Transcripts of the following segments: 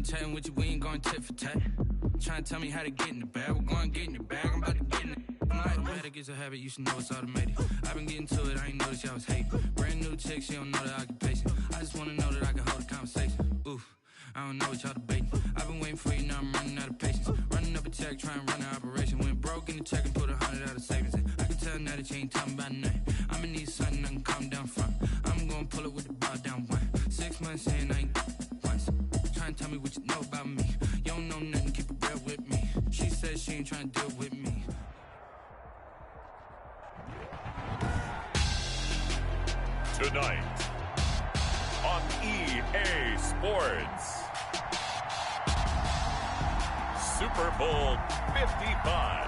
chatting with you, we ain't going tit for tat. Trying to tell me how to get in the bag, we're going to get in the bag, I'm about to get in it. I'm like, automatic is a habit, you should know it's automated. I've been getting to it, I ain't noticed y'all was hating. Brand new chick, she don't know the occupation. I just wanna know that I can hold a conversation. Oof, I don't know what y'all debating. I've been waiting for you, now I'm running out of patience. Running up a check, trying to run an operation. Went broke in the check and put 100 out of savings in. I can tell now that you ain't talking about nothing. I'ma need something I can calm down from. I'm gonna pull it with the bar down one. 6 months in, I ain't once. Trying to tell me what you know about me. You don't know nothing, keep it real with me. She said she ain't trying to deal with me. Tonight on EA Sports, Super Bowl 55.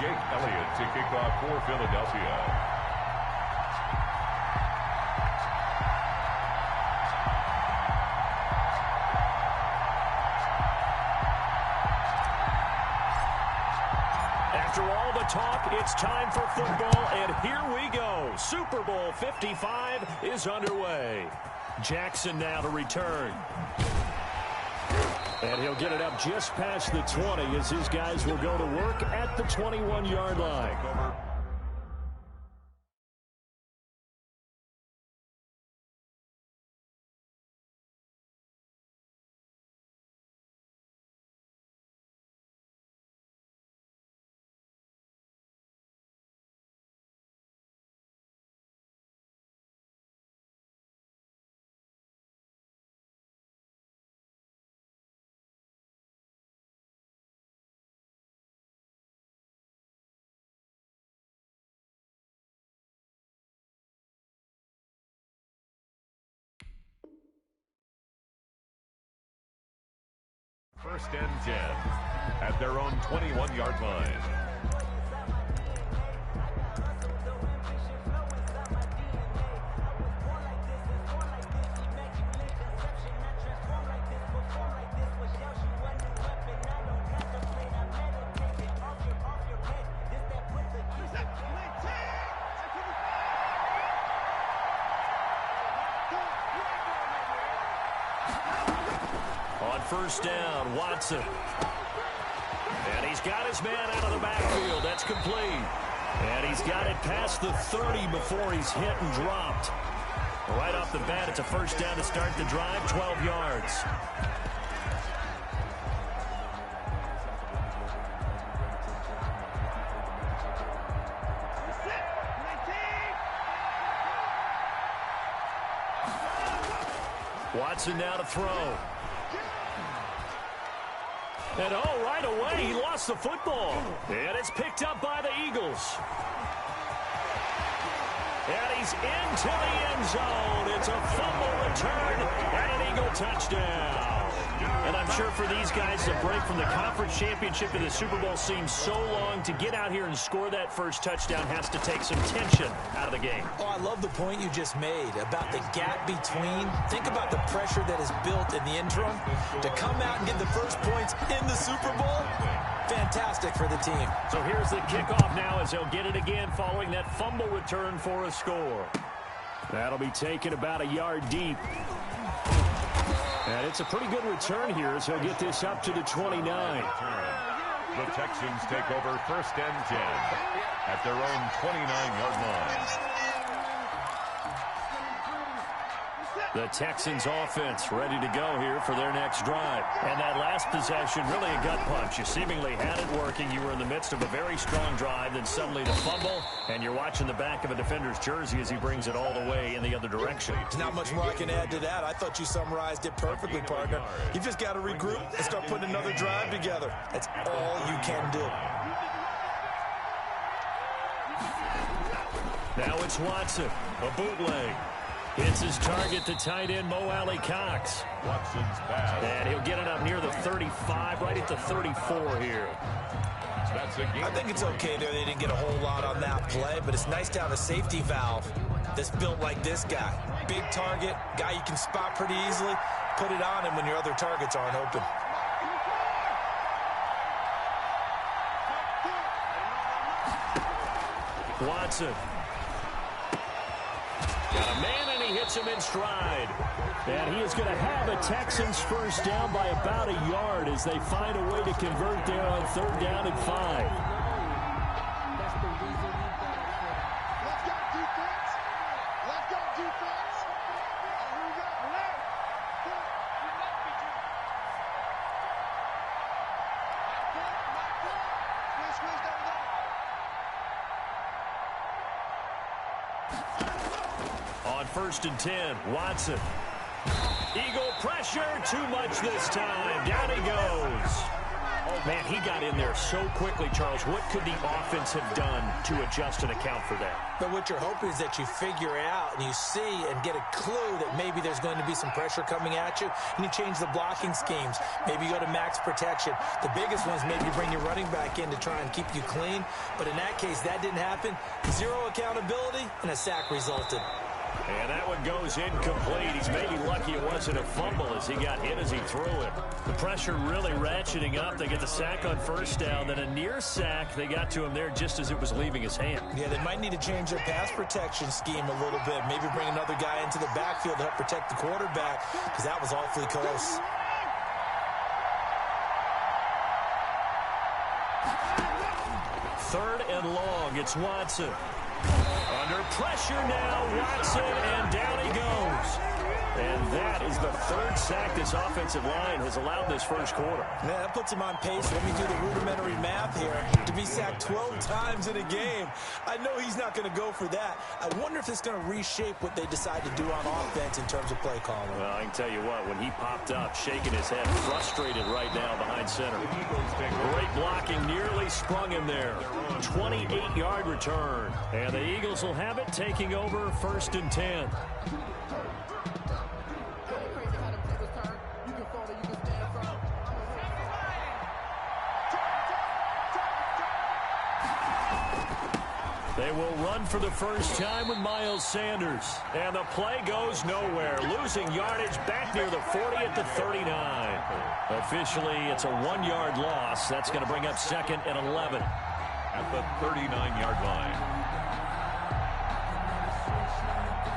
Jake Elliott to kick off for Philadelphia. After all the talk, it's time for football, and here we go. Super Bowl 55 is underway. Jackson now to return. And he'll get it up just past the 20 as his guys will go to work at the 21-yard line. First and 10 at their own 21-yard line. First down, Watson. And he's got his man out of the backfield. That's complete. And he's got it past the 30 before he's hit and dropped. Right off the bat, it's a first down to start the drive, 12 yards. Watson now to throw. And right away, he lost the football. And it's picked up by the Eagles. And he's into the end zone. It's a fumble return and an Eagle touchdown. And I'm sure for these guys, the break from the conference championship to the Super Bowl seems so long. To get out here and score that first touchdown has to take some tension out of the game. Oh, I love the point you just made about the gap between. Think about the pressure that is built in the interim. To come out and get the first points in the Super Bowl, fantastic for the team. So here's the kickoff now as they'll get it again following that fumble return for a score. That'll be taken about a yard deep. And it's a pretty good return here as he'll get this up to the 29. The Texans take over first and 10 at their own 29-yard line. The Texans offense ready to go here for their next drive. And that last possession, really a gut punch. You seemingly had it working. You were in the midst of a very strong drive, then suddenly the fumble, and you're watching the back of a defender's jersey as he brings it all the way in the other direction. There's not much more I can add to that. I thought you summarized it perfectly, partner. You just got to regroup and start putting another drive together. That's all you can do. Now it's Watson, a bootleg. Hits his target to tight end Mo Alley Cox. Watson's pass. And he'll get it up near the 35, right at the 34 here. That's a game. I think it's okay there. They didn't get a whole lot on that play, but it's nice to have a safety valve that's built like this guy. Big target, guy you can spot pretty easily. Put it on him when your other targets aren't open. Watson. Got a man, and he hits him in stride. And he is going to have a Texans first down by about a yard as they find a way to convert there on 3rd down and 5. On 1st and 10, Watson. Eagle pressure, too much this time. Down he goes. Oh, man, he got in there so quickly, Charles. What could the offense have done to adjust and account for that? But what you're hoping is that you figure out and you see and get a clue that maybe there's going to be some pressure coming at you, and you change the blocking schemes. Maybe you go to max protection. The biggest one is maybe you bring your running back in to try and keep you clean. But in that case, that didn't happen. Zero accountability, and a sack resulted. And that one goes incomplete. He's maybe lucky it wasn't a fumble as he got hit as he threw it. The pressure really ratcheting up. They get the sack on 1st down, then a near sack. They got to him there just as it was leaving his hand. Yeah, they might need to change their pass protection scheme a little bit. Maybe bring another guy into the backfield to help protect the quarterback, because that was awfully close. Third and long. It's Watson. Under pressure now, Watson, and down he goes. And that is the 3rd sack this offensive line has allowed this first quarter. Yeah, that puts him on pace. Let me do the rudimentary math here. To be sacked 12 times in a game, I know he's not going to go for that. I wonder if it's going to reshape what they decide to do on offense in terms of play calling. Well, I can tell you what, when he popped up, shaking his head, frustrated right now behind center. Great blocking, nearly sprung him there. 28-yard return. And the Eagles will have it, taking over 1st and 10. They will run for the first time with Miles Sanders. And the play goes nowhere. Losing yardage back near the 40 at the 39. Officially, it's a 1-yard loss. That's going to bring up 2nd and 11. At the 39-yard line.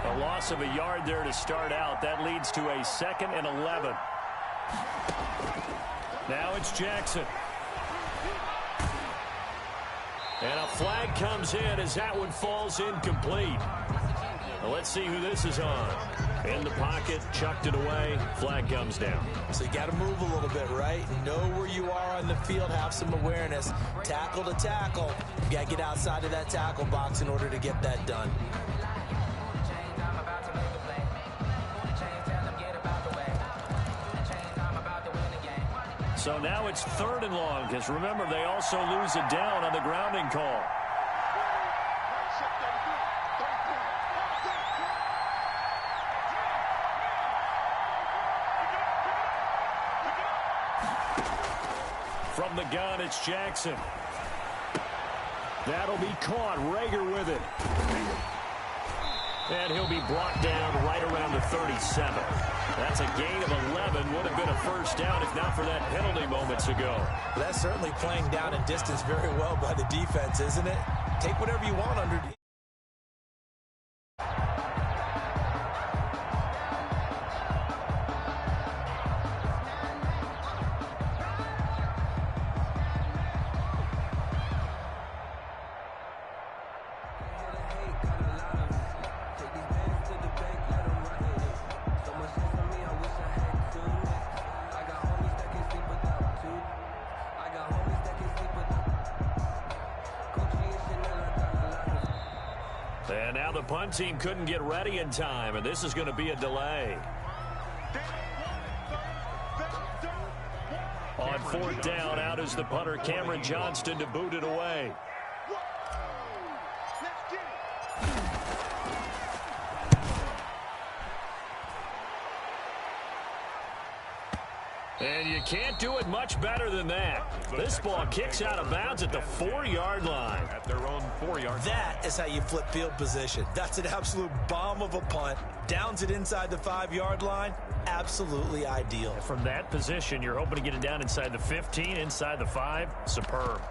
A loss of a yard there to start out. That leads to a 2nd and 11. Now it's Jackson. And a flag comes in as that one falls incomplete. Well, let's see who this is on. In the pocket, chucked it away. Flag comes down. So you got to move a little bit, right? Know where you are on the field, have some awareness. Tackle to tackle. You got to get outside of that tackle box in order to get that done. So now it's 3rd and long, because remember, they also lose it down on the grounding call. From the gun, it's Jackson. That'll be caught. Rager with it. And he'll be brought down right around the 37. That's a gain of 11. Would have been a first down if not for that penalty moments ago. Well, that's certainly playing down in distance very well by the defense, isn't it? Take whatever you want under. And now the punt team couldn't get ready in time, and this is going to be a delay. On 4th down, out is the punter, Cameron Johnston, to boot it away. And you can't do it much better than that. This ball kicks out of bounds at the 4-yard line. At their own 4-yard. That is how you flip field position. That's an absolute bomb of a punt. Downs it inside the 5-yard line. Absolutely ideal. From that position, you're hoping to get it down inside the 15, inside the 5. Superb.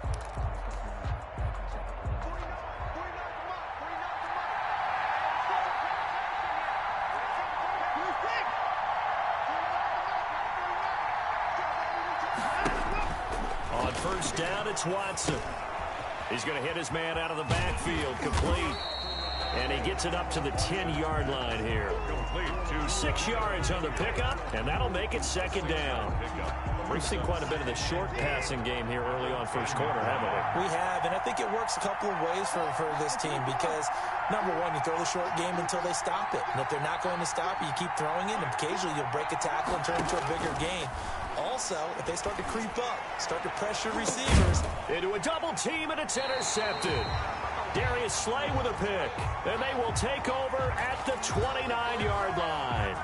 On first down, it's Watson. He's going to hit his man out of the backfield, complete. And he gets it up to the 10-yard line here. 6 yards on the pickup, and that'll make it second down. We've seen quite a bit of the short passing game here early on first quarter, haven't we? We have, and I think it works a couple of ways for this team because, number one, you throw the short game until they stop it. And if they're not going to stop it, you keep throwing it, and occasionally you'll break a tackle and turn it into a bigger gain. Also, if they start to creep up, start to pressure receivers. Into a double team, and it's intercepted. Darius Slay with a pick, and they will take over at the 29-yard line.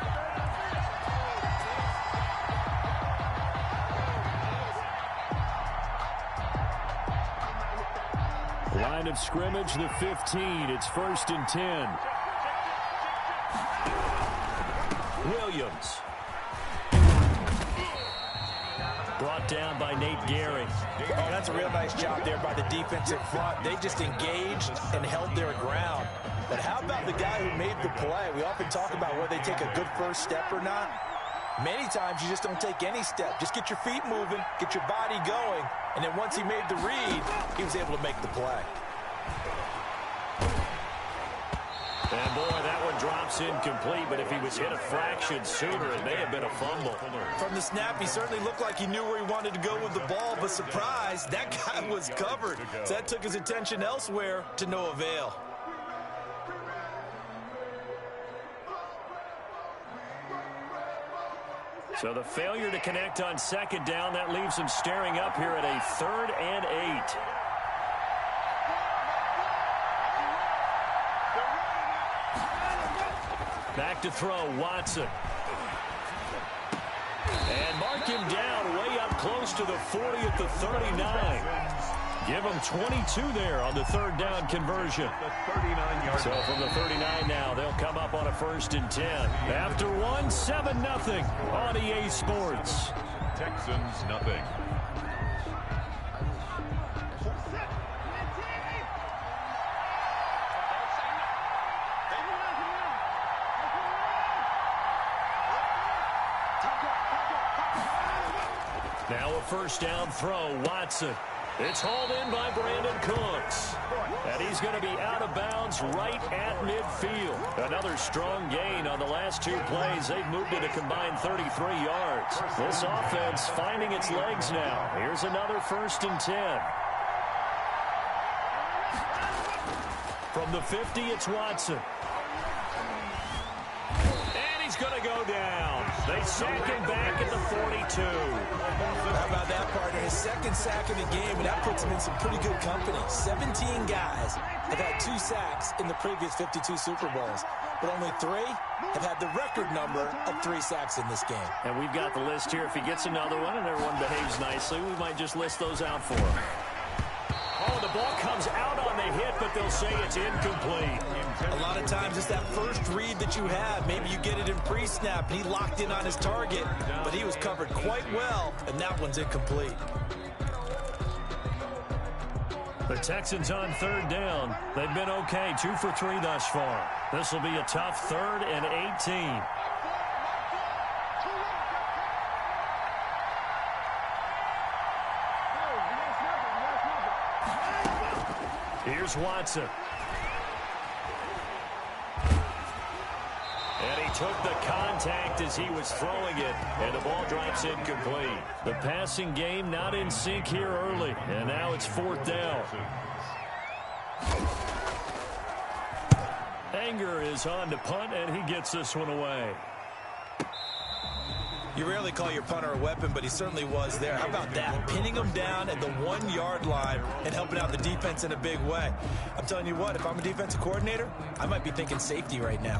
Line of scrimmage, the 15. It's 1st and 10. Williams. Brought down by Nate Gehring. Oh, that's a real nice job there by the defensive front. They just engaged and held their ground. But how about the guy who made the play? We often talk about whether they take a good first step or not. Many times you just don't take any step. Just get your feet moving, get your body going, and then once he made the read, he was able to make the play. And boy, that one drops incomplete, but if he was hit a fraction sooner, it may have been a fumble. From the snap, he certainly looked like he knew where he wanted to go with the ball, but surprise, that guy was covered. So that took his attention elsewhere to no avail. So the failure to connect on second down, that leaves him staring up here at a 3rd and 8. Back to throw, Watson. And mark him down way up close to the 40 at the 39. Give him 22 there on the 3rd down conversion. So from the 39 now, they'll come up on a 1st and 10. After one, 7-0 on EA Sports. Texans nothing. Now a 1st down throw, Watson. It's hauled in by Brandon Cooks. And he's going to be out of bounds right at midfield. Another strong gain on the last 2 plays. They've moved it a combined 33 yards. This offense finding its legs now. Here's another 1st and 10. From the 50, it's Watson. And he's going to go down. They sack him back at the 42. How about that, partner? His 2nd sack of the game, and that puts him in some pretty good company. 17 guys have had 2 sacks in the previous 52 Super Bowls, but only 3 have had the record number of 3 sacks in this game. And we've got the list here. If he gets another one and everyone behaves nicely, we might just list those out for him. Oh, the ball comes out on the hit, but they'll say it's incomplete. A lot of times it's that first read that you have. Maybe you get it in pre-snap, and he locked in on his target, but he was covered quite well, and that one's incomplete. The Texans on 3rd down. They've been okay, 2 for 3 thus far. This will be a tough 3rd and 18. Here's Watson. And he took the contact as he was throwing it, and the ball drops incomplete. The passing game not in sync here early, and now it's 4th down. Anger is on to punt, and he gets this one away. You rarely call your punter a weapon, but he certainly was there. How about that? Pinning him down at the 1-yard line and helping out the defense in a big way. I'm telling you what, if I'm a defensive coordinator, I might be thinking safety right now.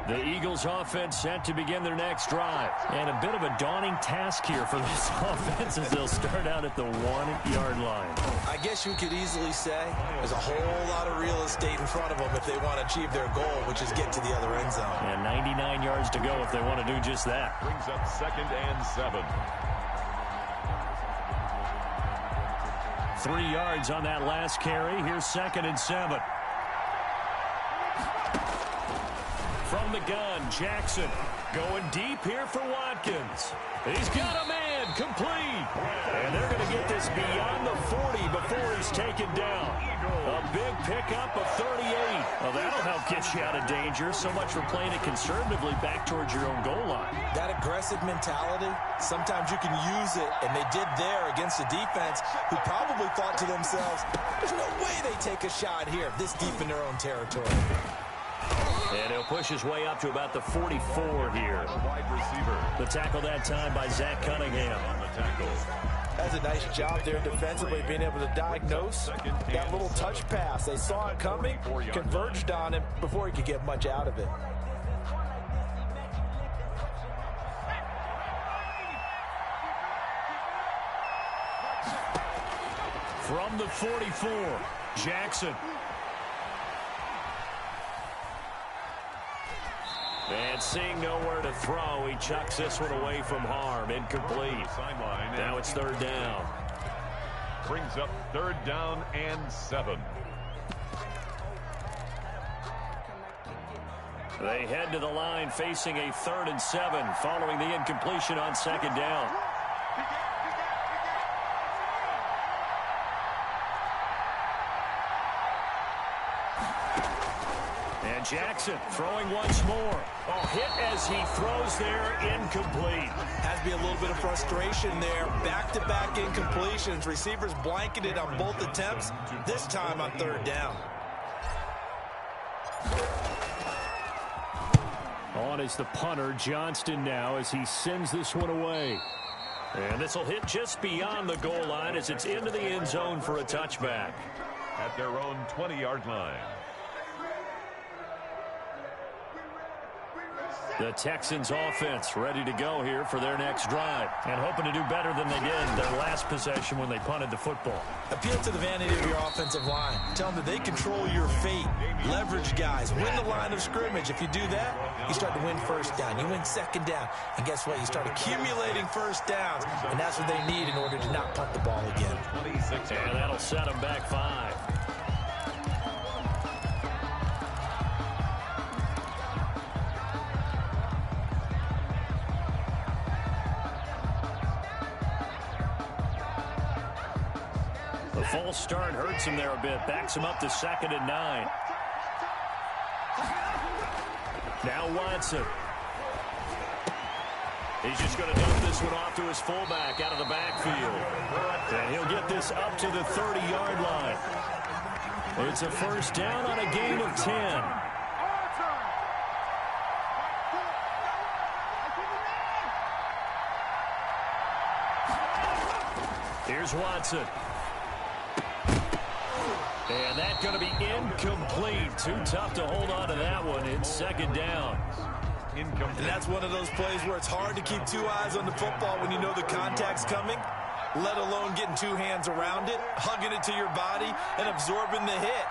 The Eagles offense set to begin their next drive. And a bit of a daunting task here for this offense as they'll start out at the 1-yard line. I guess you could easily say there's a whole lot of real estate in front of them if they want to achieve their goal, which is get to the other end zone. And 99 yards to go if they want to do just that. Brings up 2nd and 7. 3 yards on that last carry. Here's 2nd and 7. From the gun, Jackson going deep here for Watkins. He's got a man, complete. And they're going to get this beyond the 40 before he's taken down. A big pickup of 38. Well, that'll help get you out of danger. So much for playing it conservatively back towards your own goal line. That aggressive mentality, sometimes you can use it, and they did there against a defense who probably thought to themselves, there's no way they take a shot here this deep in their own territory. And he'll push his way up to about the 44 here. Wide receiver. The tackle that time by Zach Cunningham. On the tackle. That's a nice job there defensively, being able to diagnose that little touch pass. They saw it coming, converged on him before he could get much out of it. From the 44, Jackson. And seeing nowhere to throw, he chucks this one away from harm. Incomplete. Now it's 3rd down. Brings up 3rd down and 7. They head to the line facing a 3rd and 7 following the incompletion on 2nd down. And Jackson throwing once more. Oh, hit as he throws there, incomplete. Has to be a little bit of frustration there. Back-to-back incompletions. Receivers blanketed on both attempts, this time on 3rd down. On is the punter, Johnston now, as he sends this one away. And this will hit just beyond the goal line as it's into the end zone for a touchback. At their own 20-yard line. The Texans offense ready to go here for their next drive and hoping to do better than they did their last possession when they punted the football. Appeal to the vanity of your offensive line. Tell them that they control your fate. Leverage guys. Win the line of scrimmage. If you do that, you start to win 1st down. You win 2nd down. And guess what? You start accumulating 1st downs. And that's what they need in order to not punt the ball again. And that'll set them back 5. False start hurts him there a bit. Backs him up to 2nd and 9. Now Watson. He's just going to dump this one off to his fullback out of the backfield. And he'll get this up to the 30-yard line. It's a 1st down on a gain of 10. Here's Watson. And that's going to be incomplete. Too tough to hold on to that one. It's 2nd down. And that's one of those plays where it's hard to keep 2 eyes on the football when you know the contact's coming, let alone getting 2 hands around it, hugging it to your body, and absorbing the hit.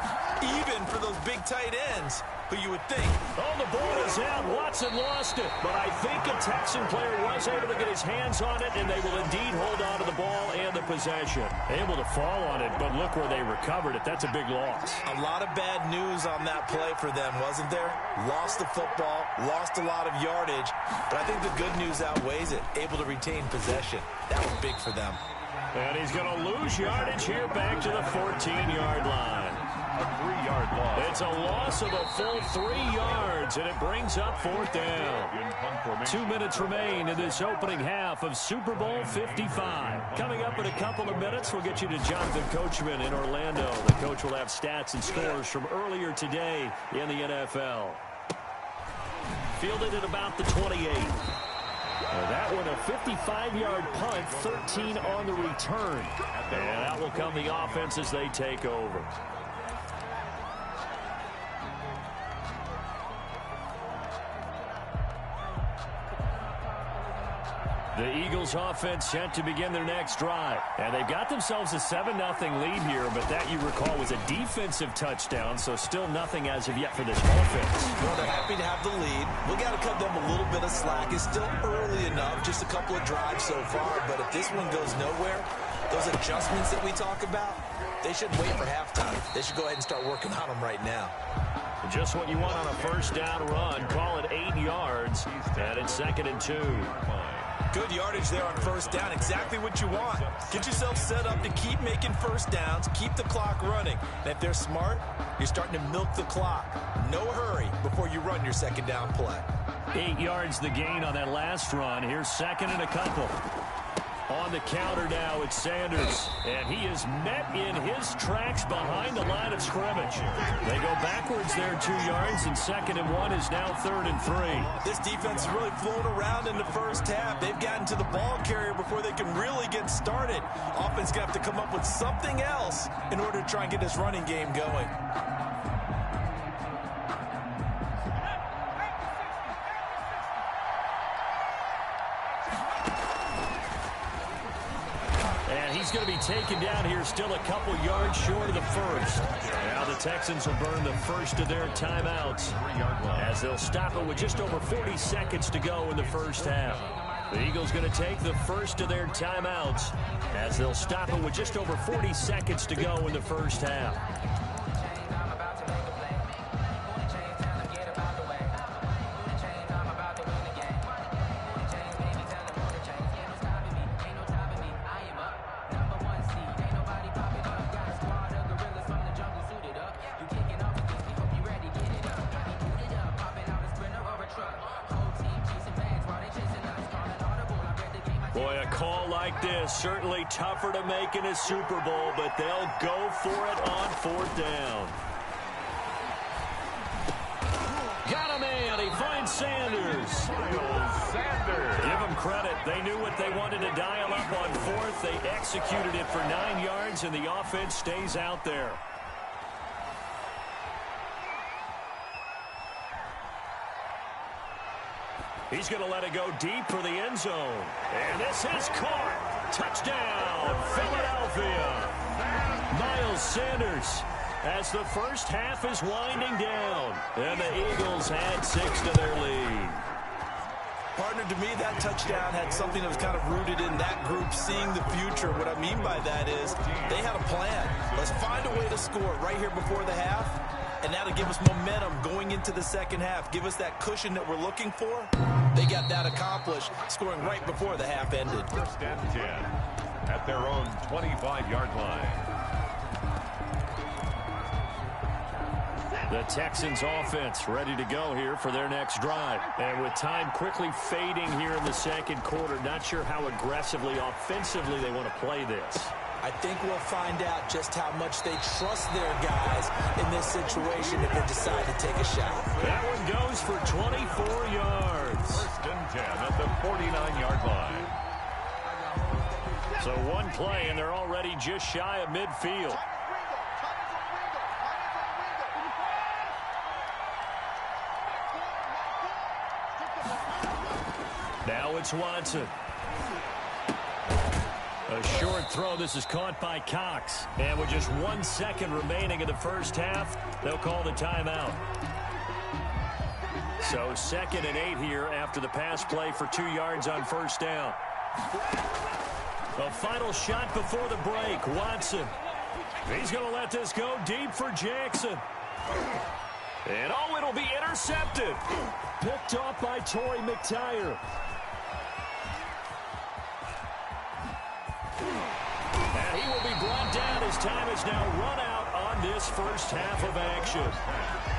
Even for those big tight ends, who you would think. Oh, the ball is out. Watson lost it. But I think a Texan player was able to get his hands on it, and they will indeed hold on to the ball and the possession. Able to fall on it, but look where they recovered it. That's a big loss. A lot of bad news on that play for them, wasn't there? Lost the football, lost a lot of yardage, but I think the good news outweighs it. Able to retain possession. That was big for them. And he's going to lose yardage here back to the 14-yard line. A 3-yard loss. It's a loss of a full 3 yards, and it brings up 4th down. 2 minutes remain in this opening half of Super Bowl 55. Coming up in a couple of minutes, we'll get you to Jonathan Coachman in Orlando. The coach will have stats and scores from earlier today in the NFL. Fielded at about the 28. That one a 55-yard punt, 13 on the return. And that will come the offense as they take over. The Eagles offense set to begin their next drive. And they've got themselves a 7-0 lead here, but that, you recall, was a defensive touchdown, so still nothing as of yet for this offense. Well, they're happy to have the lead. We got to cut them a little bit of slack. It's still early enough, just a couple of drives so far, but if this one goes nowhere, those adjustments that we talk about, they shouldn't wait for halftime. They should go ahead and start working on them right now. Just what you want on a first down run. Call it 8 yards, and it's 2nd and 2. Good yardage there on first down. Exactly what you want. Get yourself set up to keep making first downs, keep the clock running. And if they're smart, you're starting to milk the clock. No hurry before you run your second down play. 8 yards the gain on that last run. Here's 2nd and a couple. On the counter now, it's Sanders, and he is met in his tracks behind the line of scrimmage. They go backwards there 2 yards, and 2nd and 1 is now 3rd and 3. This defense is really flown around in the first half. They've gotten to the ball carrier before they can really get started. Offense going to have to come up with something else in order to try and get this running game going. He's going to be taken down here, still a couple yards short of the first. Now the Texans will burn the first of their timeouts as they'll stop it with just over 40 seconds to go in the first half. The Eagles going to take the first of their timeouts as they'll stop it with just over 40 seconds to go in the first half. Boy, a call like this, certainly tougher to make in a Super Bowl, but they'll go for it on 4th down. Got a man. He finds Sanders. Give them credit. They knew what they wanted to dial up on 4th. They executed it for 9 yards, and the offense stays out there. He's going to let it go deep for the end zone. And this is caught. Touchdown, Philadelphia. Miles Sanders as the first half is winding down. And the Eagles add 6 to their lead. Partner, to me, that touchdown had something that was kind of rooted in that group seeing the future. What I mean by that is they had a plan. Let's find a way to score right here before the half. And now to give us momentum going into the second half, give us that cushion that we're looking for. They got that accomplished, scoring right before the half ended. 1st and 10 at their own 25-yard line. The Texans offense ready to go here for their next drive. And with time quickly fading here in the second quarter, not sure how aggressively, offensively they want to play this. I think we'll find out just how much they trust their guys in this situation if they decide to take a shot. That one goes for 24 yards. 1st and 10 at the 49-yard line. So one play, and they're already just shy of midfield. Now it's Watson. A short throw. This is caught by Cox. And with just 1 second remaining in the first half, they'll call the timeout. So 2nd and 8 here after the pass play for 2 yards on first down. A final shot before the break. Watson. He's going to let this go deep for Jackson. And oh, it'll be intercepted. Picked off by Torrey McTyer. And he will be brought down as time is now run out on this first half of action.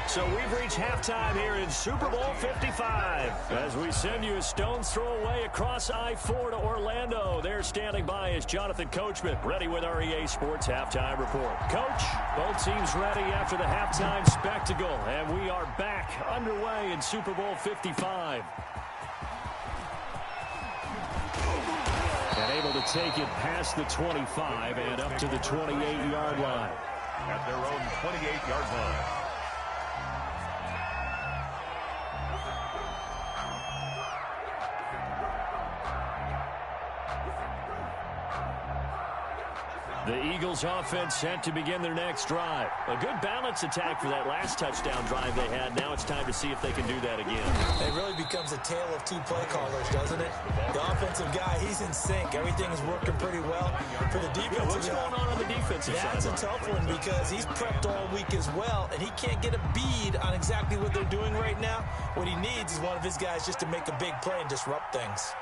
So we've reached halftime here in Super Bowl 55. As we send you a stone's throw away across I-4 to Orlando. There standing by is Jonathan Coachman, ready with our EA Sports Halftime Report. Coach, both teams ready after the halftime spectacle. And we are back underway in Super Bowl 55. And able to take it past the 25 and up to the 28-yard line. At their own 28-yard line. The Eagles offense set to begin their next drive. A good balance attack for that last touchdown drive they had. Now it's time to see if they can do that again. It really becomes a tale of two play callers, doesn't it? The offensive guy, he's in sync. Everything is working pretty well. For the defensive What's going on the defensive side? That's a tough one because he's prepped all week as well, and he can't get a bead on exactly what they're doing right now. What he needs is one of his guys just to make a big play and disrupt things.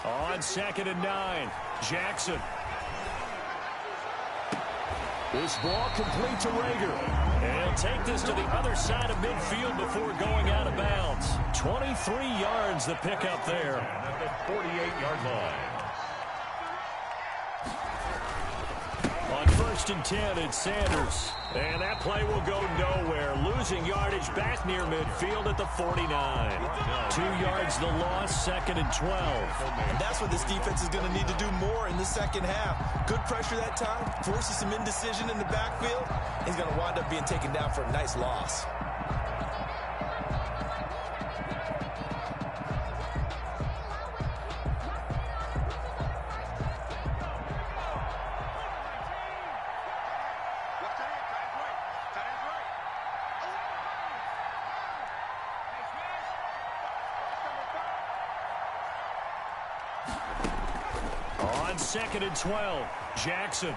On 2nd and 9, Jackson. This ball complete to Rager. And he'll take this to the other side of midfield before going out of bounds. 23 yards the pickup there. And at the 48-yard line. On 1st and 10, it's Sanders. And that play will go nowhere. Losing yardage back near midfield at the 49. 2 yards the loss, 2nd and 12. And that's what this defense is going to need to do more in the second half. Good pressure that time, forces some indecision in the backfield. He's going to wind up being taken down for a nice loss. On 2nd and 12, Jackson.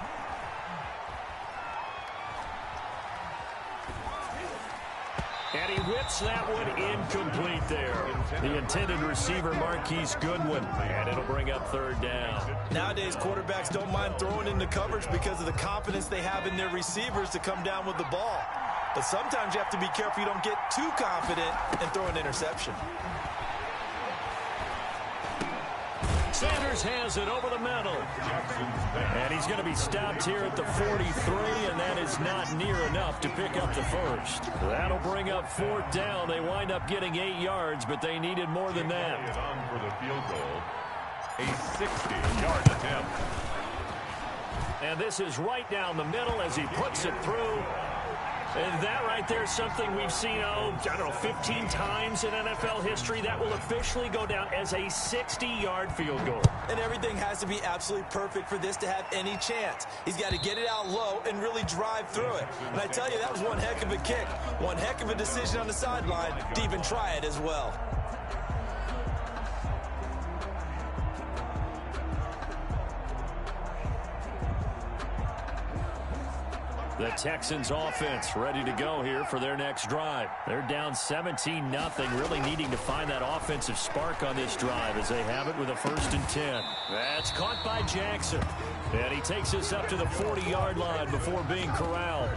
And he whips that one incomplete there. The intended receiver, Marquise Goodwin. And it'll bring up 3rd down. Nowadays, quarterbacks don't mind throwing into coverage because of the confidence they have in their receivers to come down with the ball. But sometimes you have to be careful you don't get too confident and throw an interception. Sanders has it over the middle. And he's going to be stopped here at the 43, and that is not near enough to pick up the first. That'll bring up 4th down. They wind up getting 8 yards, but they needed more than that. On for the field goal, a 60-yard attempt. And this is right down the middle as he puts it through. And that right there is something we've seen, I don't know, 15 times in NFL history. That will officially go down as a 60-yard field goal. And everything has to be absolutely perfect for this to have any chance. He's got to get it out low and really drive through it. And I tell you, that was one heck of a kick. One heck of a decision on the sideline to even try it as well. The Texans offense ready to go here for their next drive. They're down 17-0, really needing to find that offensive spark on this drive as they have it with a 1st and 10. That's caught by Jackson. And he takes us up to the 40-yard line before being corralled.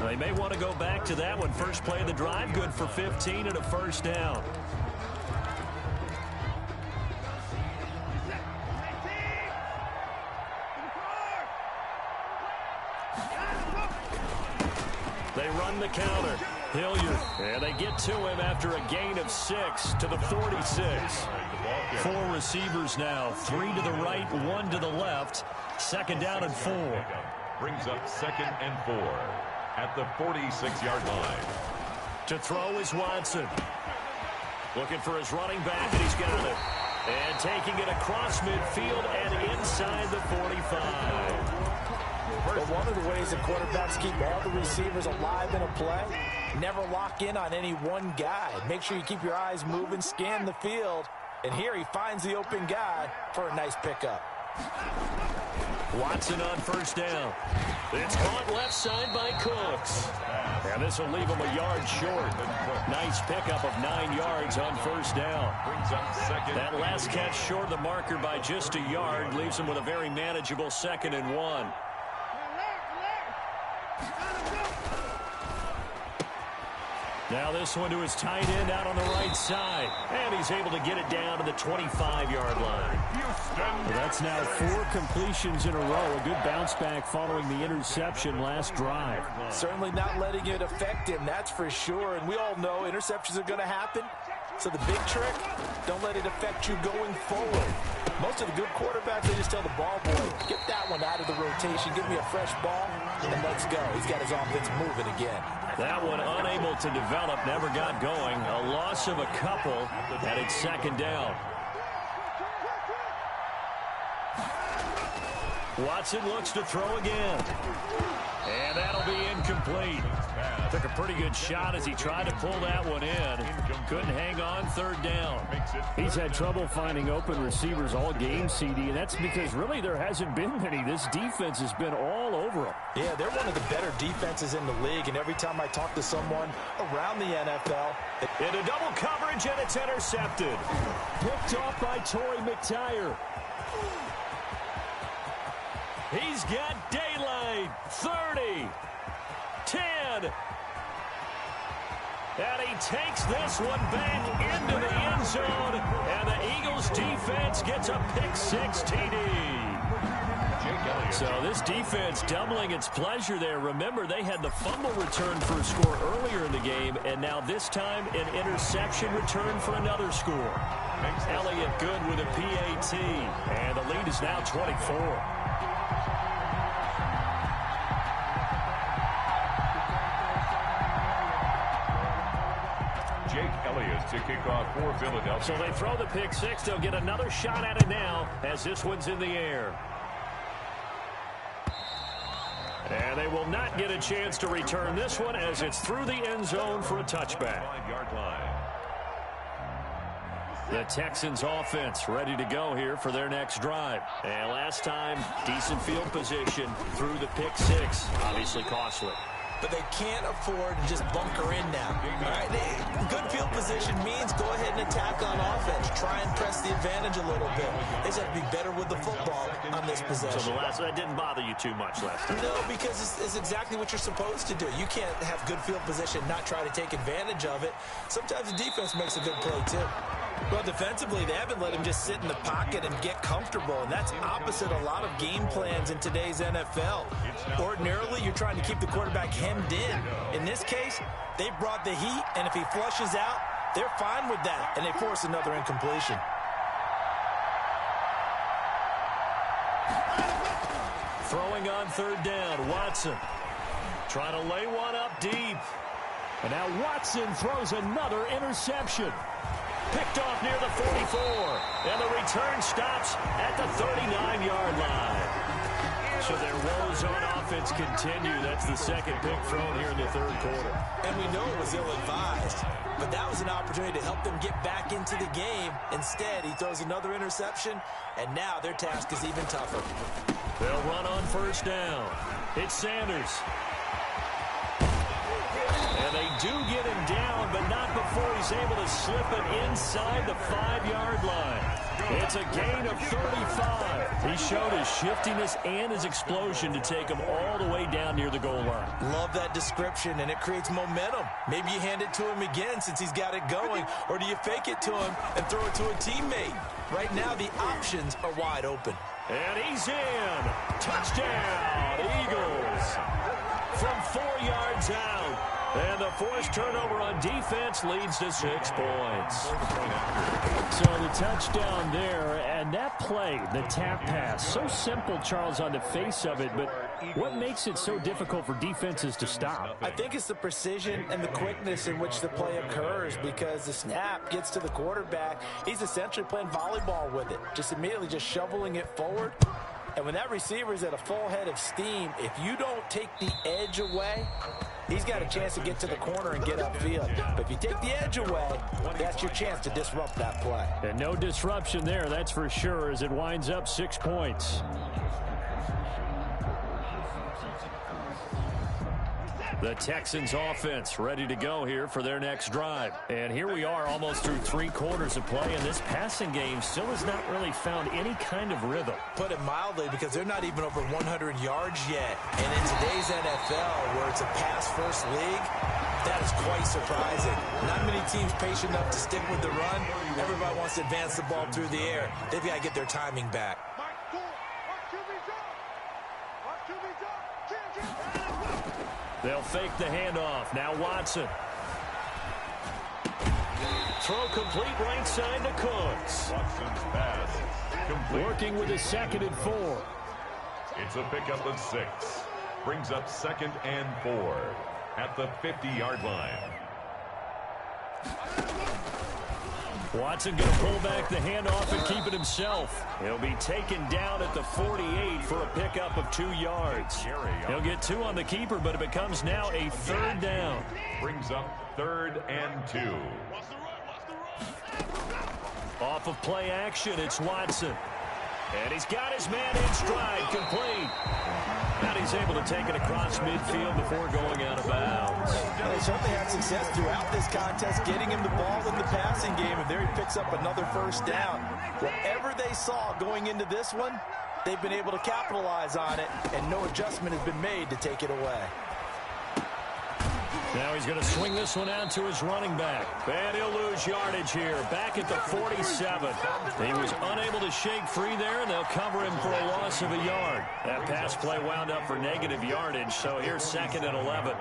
They may want to go back to that one. First play of the drive, good for 15 and a 1st down. They run the counter. Hilliard. And they get to him after a gain of 6 to the 46. 4 receivers now. 3 to the right, 1 to the left. 2nd down and 4. Brings up 2nd and 4 at the 46-yard line. To throw is Watson. Looking for his running back, and he's got it. And taking it across midfield and inside the 45. But one of the ways that quarterbacks keep all the receivers alive in a play, never lock in on any one guy. Make sure you keep your eyes moving, scan the field. And here he finds the open guy for a nice pickup. Watson on 1st down. It's caught left side by Cooks. And this will leave him a yard short. Nice pickup of 9 yards on 1st down. That last catch short of the marker by just a yard leaves him with a very manageable 2nd and 1. Now this one to his tight end out on the right side. And he's able to get it down to the 25-yard line. Well, that's now 4 completions in a row. A good bounce back following the interception last drive. Certainly not letting it affect him, that's for sure. And we all know interceptions are going to happen. So the big trick, don't let it affect you going forward. Most of the good quarterbacks, they just tell the ball boy, get that one out of the rotation, give me a fresh ball, and let's go. He's got his offense moving again. That one unable to develop, never got going. A loss of a couple, and it's 2nd down. Watson looks to throw again. And that'll be incomplete. Took a pretty good shot as he tried to pull that one in. Couldn't hang on third down. He's had trouble finding open receivers all game, CD, and that's because really there hasn't been many. This defense has been all over him. Yeah, they're one of the better defenses in the league, and every time I talk to someone around the NFL... Into double coverage, and it's intercepted. Picked off by Torrey McTyer. He's got daylight. 30. 10. And he takes this one back into the end zone. And the Eagles defense gets a pick-6 TD. So this defense doubling its pleasure there. Remember, they had the fumble return for a score earlier in the game, and now this time an interception return for another score. Elliott good with a PAT, and the lead is now 24. To kick off for Philadelphia. So they throw the pick-6. They'll get another shot at it now as this one's in the air. And they will not get a chance to return this one as it's through the end zone for a touchback. 5-yard line. The Texans offense ready to go here for their next drive. And last time, decent field position through the pick-6. Obviously costly. But they can't afford to just bunker in now. All right? Good field position means go ahead and attack on offense. Try and press the advantage a little bit. They just have to be better with the football on this possession. So that didn't bother you too much last time? No, because it's exactly what you're supposed to do. You can't have good field position and not try to take advantage of it. Sometimes the defense makes a good play, too. Well, defensively, they haven't let him just sit in the pocket and get comfortable, and that's opposite a lot of game plans in today's NFL. Ordinarily, you're trying to keep the quarterback hemmed in. In this case, they brought the heat, and if he flushes out, they're fine with that, and they force another incompletion. Throwing on third down, Watson. Trying to lay one up deep. And now Watson throws another interception. Picked off near the 44. And the return stops at the 39-yard line. So their woes on offense continue. That's the second pick thrown here in the third quarter. And we know it was ill-advised. But that was an opportunity to help them get back into the game. Instead, he throws another interception, and now their task is even tougher. They'll run on first down. It's Sanders. And they do get him down, but not before he's able to slip it inside the 5-yard line. It's a gain of 35. He showed his shiftiness and his explosion to take him all the way down near the goal line. Love that description, and it creates momentum. Maybe you hand it to him again since he's got it going, or do you fake it to him and throw it to a teammate? Right now, the options are wide open. And he's in. Touchdown, Eagles. From 4 yards out. And the forced turnover on defense leads to 6 points. So the touchdown there, and that play, the tap pass, so simple, Charles, on the face of it, but what makes it so difficult for defenses to stop? I think it's the precision and the quickness in which the play occurs, because the snap gets to the quarterback. He's essentially playing volleyball with it, just immediately just shoveling it forward. And when that receiver is at a full head of steam, if you don't take the edge away, he's got a chance to get to the corner and get upfield. But if you take the edge away, that's your chance to disrupt that play. And no disruption there, that's for sure, as it winds up 6 points. The Texans offense ready to go here for their next drive. And here we are almost through 3 quarters of play, and this passing game still has not really found any kind of rhythm. Put it mildly, because they're not even over 100 yards yet. And in today's NFL, where it's a pass-first league, that is quite surprising. Not many teams patient enough to stick with the run. Everybody wants to advance the ball through the air. They've got to get their timing back. They'll fake the handoff. Now Watson. Throw complete right side to Cooks. Watson's pass complete. Working with a 2nd and 4. It's a pickup of 6. Brings up 2nd and 4 at the 50-yard line. Watson going to pull back the handoff and keep it himself. He'll be taken down at the 48 for a pickup of 2 yards. He'll get 2 on the keeper, but it becomes now a 3rd down. Brings up 3rd and 2. Off of play action, it's Watson. And he's got his man in stride, complete. And he's able to take it across midfield before going out of bounds. They certainly had success throughout this contest, getting him the ball in the passing game, and there he picks up another 1st down. Whatever they saw going into this one, they've been able to capitalize on it, and no adjustment has been made to take it away. Now he's going to swing this one out to his running back. And he'll lose yardage here. Back at the 47. He was unable to shake free there, and they'll cover him for a loss of a yard. That pass play wound up for negative yardage, so here's 2nd and 11.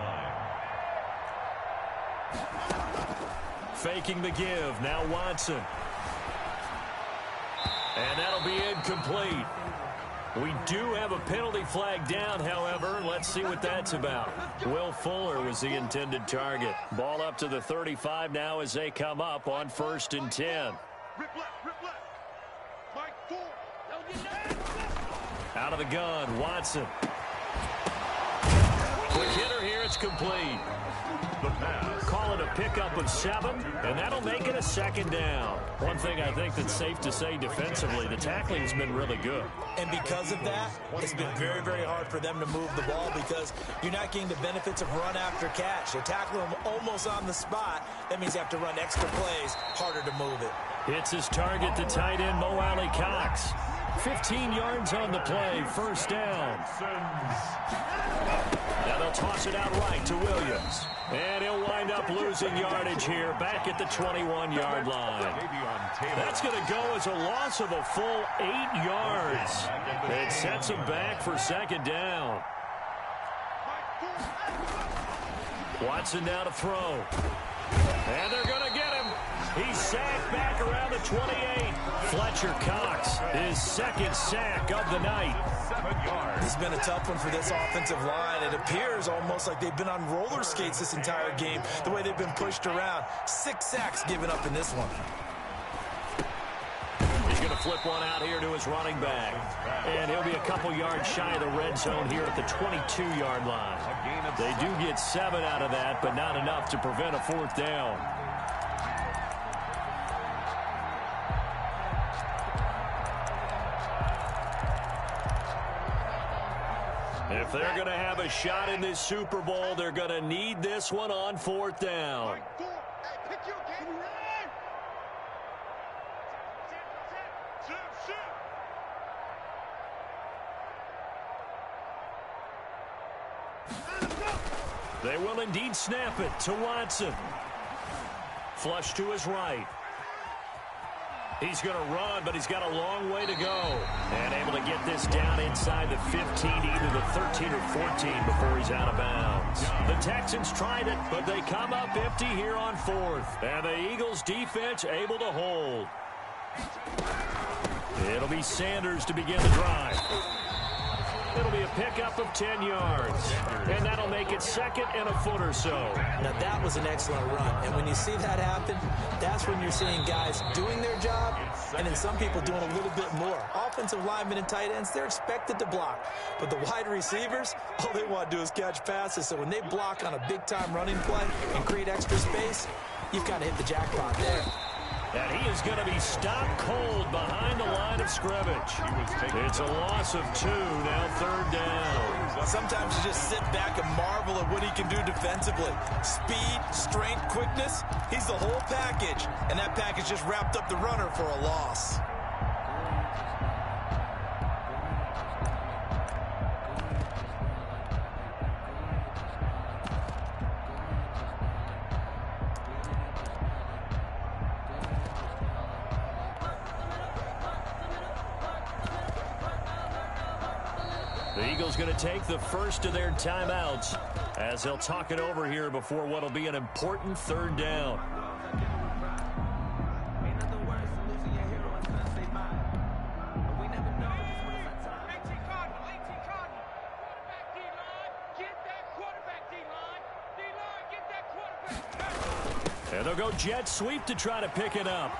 Faking the give. Now Watson. And that'll be incomplete. We do have a penalty flag down, however. Let's see what that's about. Will Fuller was the intended target. Ball up to the 35 now as they come up on 1st and 10. Out of the gun, Watson. Quick hitter here, it's complete. Call it a pickup of 7, and that'll make it a 2nd down. One thing I think that's safe to say defensively, the tackling's been really good. And because of that, it's been very, very hard for them to move the ball because you're not getting the benefits of run after catch. They're tackling them almost on the spot. That means you have to run extra plays, harder to move it. Hits his target, the tight end, Mo Alley Cox. 15 yards on the play, 1st down. Now they'll toss it out right to Williams. And he'll wind up losing yardage here back at the 21-yard line. That's going to go as a loss of a full 8 yards. It sets him back for 2nd down. Watson now to throw. And they're going to get him. He's sacked back around the 28. Fletcher Cox, his 2nd sack of the night. It's been a tough one for this offensive line. It appears almost like they've been on roller skates this entire game, the way they've been pushed around. 6 sacks given up in this one. He's going to flip one out here to his running back. And he'll be a couple yards shy of the red zone here at the 22-yard line. They do get 7 out of that, but not enough to prevent a 4th down. If they're going to have a shot in this Super Bowl, they're going to need this one on 4th down. They will indeed snap it to Watson. Flush to his right. He's going to run, but he's got a long way to go. And able to get this down inside the 15, either the 13 or 14 before he's out of bounds. The Texans tried it, but they come up empty here on 4th. And the Eagles defense able to hold. It'll be Sanders to begin the drive. It'll be a pickup of 10 yards. And that'll make it 2nd and a foot or so. Now, that was an excellent run. And when you see that happen, that's when you're seeing guys doing their job and then some people doing a little bit more. Offensive linemen and tight ends, they're expected to block. But the wide receivers, all they want to do is catch passes. So when they block on a big-time running play and create extra space, you've kind of hit the jackpot there. And he is going to be stopped cold behind the line of scrimmage. It's a loss of 2, now 3rd down. Sometimes you just sit back and marvel at what he can do defensively. Speed, strength, quickness, he's the whole package. And that package just wrapped up the runner for a loss. The Eagles going to take the first of their timeouts as they'll talk it over here before what will be an important 3rd down. And they'll go jet sweep to try to pick it up.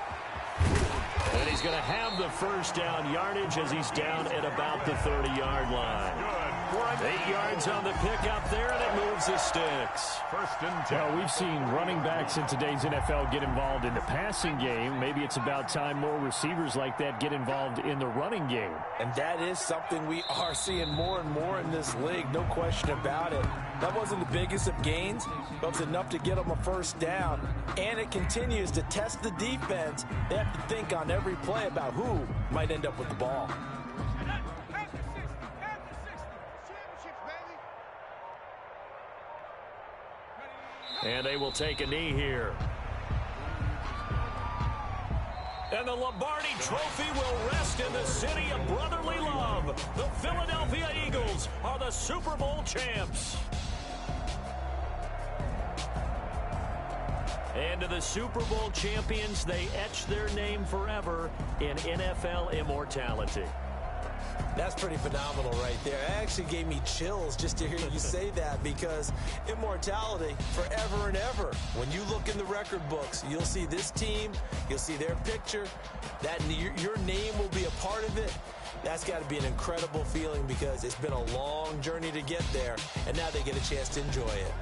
And he's going to have the first down yardage as he's down at about the 30-yard line. 8 yards on the pickup there, and it moves the sticks. First and 10. Well, we've seen running backs in today's NFL get involved in the passing game. Maybe it's about time more receivers like that get involved in the running game. And that is something we are seeing more and more in this league, no question about it. That wasn't the biggest of gains, but it was enough to get them a first down. And it continues to test the defense. They have to think on every play about who might end up with the ball. And they will take a knee here. And the Lombardi Trophy will rest in the city of brotherly love. The Philadelphia Eagles are the Super Bowl champs. And to the Super Bowl champions, they etch their name forever in NFL immortality. That's pretty phenomenal right there. It actually gave me chills just to hear you say that, because immortality forever and ever. When you look in the record books, you'll see this team, you'll see their picture, that your name will be a part of it. That's got to be an incredible feeling, because it's been a long journey to get there, and now they get a chance to enjoy it.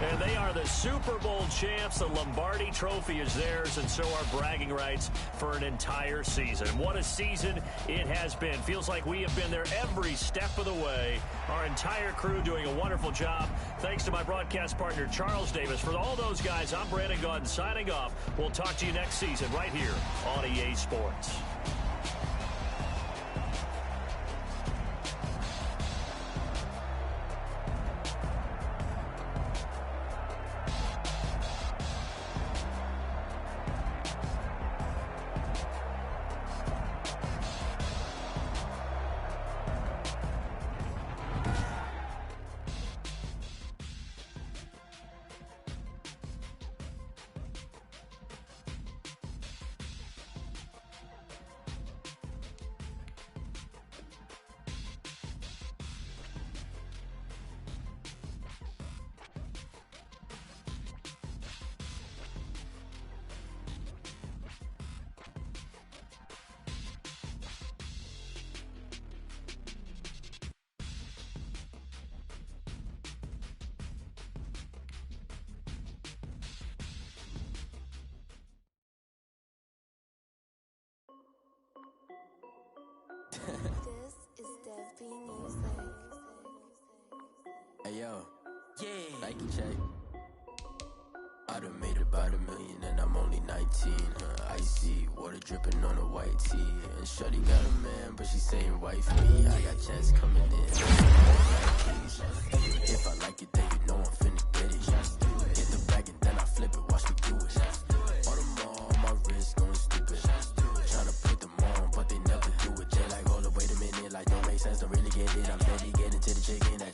And they are the Super Bowl champs. The Lombardi Trophy is theirs, and so are bragging rights for an entire season. What a season it has been. Feels like we have been there every step of the way. Our entire crew doing a wonderful job. Thanks to my broadcast partner, Charles Davis. For all those guys, I'm Brandon Gaudin signing off. We'll talk to you next season right here on EA Sports. This is Dev B Music. Hey yo, yeah, Nike check. I done made about $1 million and I'm only 19. Icy water dripping on a white tee. And Shorty got a man, but she saying wife me. I got checks coming in. If I like it, then you know I'm finna get it. Hit the bag and then I flip it. Watch me do it. All them on my wrist going stupid. Tryna put them on, but they never do it. They like, hold up, wait a minute, like don't make sense, don't really get it. I'm steady getting to the chicken that